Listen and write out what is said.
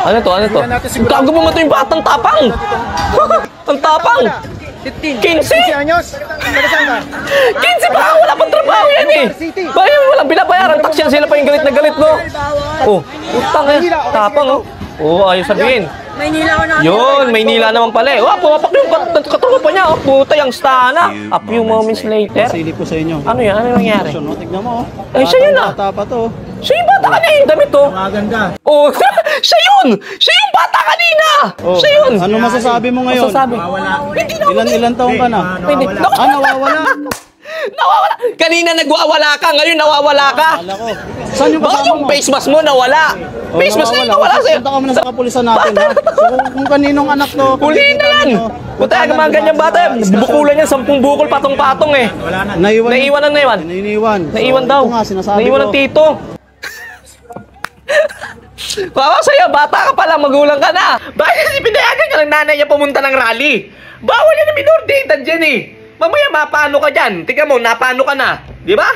Ano to? Ano to? Gago mo ito yung batang tapang! Ang tapang! 15 anyos? 15 pa! Wala pang trabaho yan eh! Bakit walang binabayaran? Taksyan sila pa yung galit na galit, no? Oh, utang eh. Tapang, oh. Oo, ayaw sabihin. Maynila ko na. Yun, Maynila naman pala eh. Pumapak yung katungo pa niya. Oh, puta yung stana. A few moments later. Silip ko sa inyo. Ano yan? Ano nangyari? Tignan mo. Ay, siya yun ah. Bata pa to. Siya yung bata kanina yung damit to. Maganda. Oh, siya yun! Siya yung bata kanina! Siya yun! Ano masasabi mo ngayon? Masasabi? Hindi na Ilan taong ka na? Pwede. Nawawala. Nawawala! Kanina nagwawala ka, ngayon nawawala ka! Kala ko. Saan yung Bakit kasama yung mo? face mask mo nawala? Face mask na nawala sa'yo! Punta ka muna sa kapulisan natin ha. So, kung kaninong anak to. Huliin na yan! Punta ka mga ganyang bata. Bukulan yan, 10 bukol patong-patong eh. Naiwan. Naiwan daw. Naiwan ng tito. Kawa sa'yo, bata ka pa lang, magulang ka na. Bakit pinayagan ka ng nanay niya pumunta ng rally? Bawal yan na minor data dyan eh. Mamaya mapano ka dyan. Tingnan mo, napano ka na. Di ba?